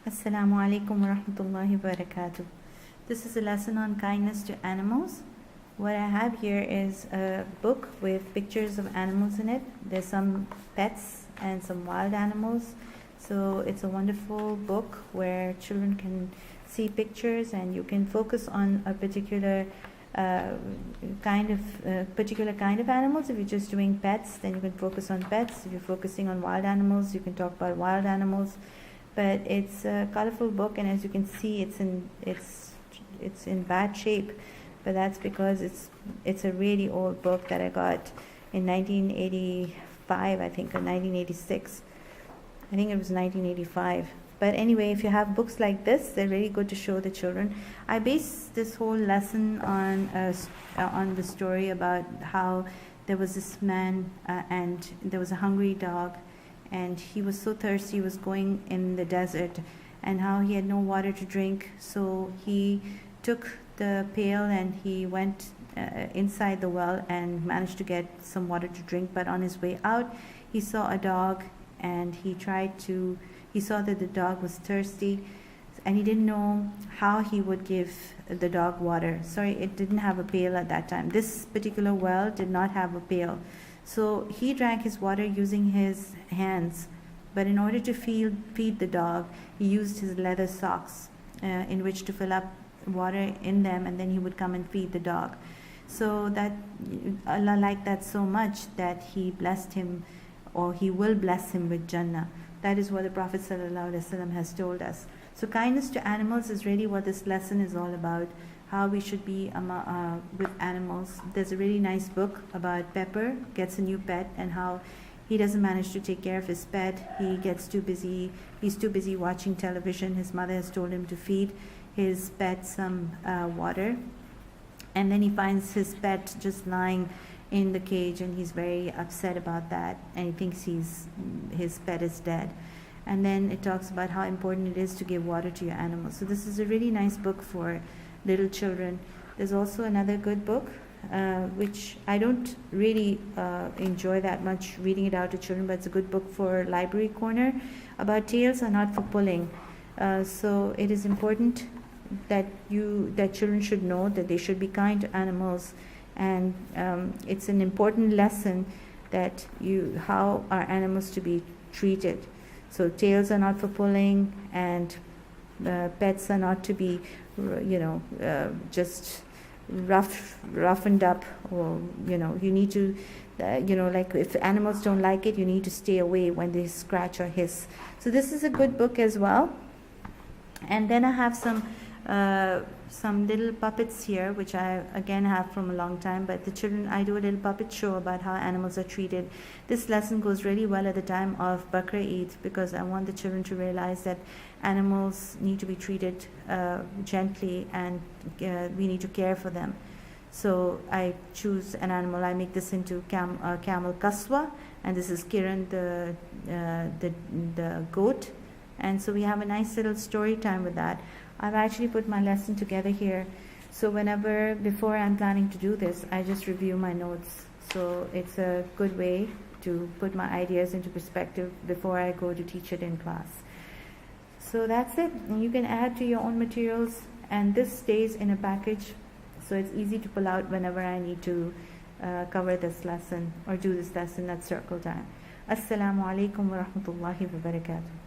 Assalamu alaikum wa rahmatullahi wa barakatuh. This is a lesson on kindness to animals. What I have here is a book with pictures of animals in it. There's some pets and some wild animals. So it's a wonderful book where children can see pictures and you can focus on a particular kind of animals. If you're just doing pets, then you can focus on pets. If you're focusing on wild animals, you can talk about wild animals. But it's a colorful book, and as you can see, it's in bad shape. But that's because it's a really old book that I got in 1985, I think, or 1986. I think it was 1985. But anyway, if you have books like this, they're really good to show the children. I base this whole lesson on the story about how there was this man and there was a hungry dog, and he was so thirsty, he was going in the desert, and how he had no water to drink. So he took the pail and he went inside the well and managed to get some water to drink. But on his way out, he saw a dog, and he saw that the dog was thirsty, and he didn't know how he would give the dog water. Sorry, it didn't have a pail at that time. This particular well did not have a pail. So he drank his water using his hands, but in order to feed the dog, he used his leather socks in which to fill up water in them, and then he would come and feed the dog. So that Allah liked that so much that He blessed him, or He will bless him with Jannah. That is what the Prophet ﷺ has told us. So kindness to animals is really what this lesson is all about, how we should be with animals. There's a really nice book about Pepper, gets a new pet, and how he doesn't manage to take care of his pet. He's too busy watching television. His mother has told him to feed his pet some water. And then he finds his pet just lying in the cage, and he's very upset about that, and he thinks his pet is dead. And then it talks about how important it is to give water to your animals. So this is a really nice book for little children. There's also another good book, which I don't really enjoy that much reading it out to children, but it's a good book for library corner, about tails are not for pulling. So it is important that children should know that they should be kind to animals, and it's an important lesson that how are animals to be treated. So tails are not for pulling, and pets are not to be just roughened up, or you need to like if animals don't like it, you need to stay away when they scratch or hiss. So this is a good book as well. And then I have some little puppets here, which I again have from a long time, but the children, I do a little puppet show about how animals are treated. This lesson goes really well at the time of Bakr Eid, because I want the children to realize that animals need to be treated gently, and we need to care for them. So I choose an animal. I make this into camel Kaswa, and this is Kiran, the goat. And so we have a nice little story time with that. I've actually put my lesson together here. So before I'm planning to do this, I just review my notes. So it's a good way to put my ideas into perspective before I go to teach it in class. So that's it. And you can add to your own materials, and this stays in a package, so it's easy to pull out whenever I need to cover this lesson or do this lesson at circle time. Assalamu alaikum wa rahmatullahi wa barakatuh.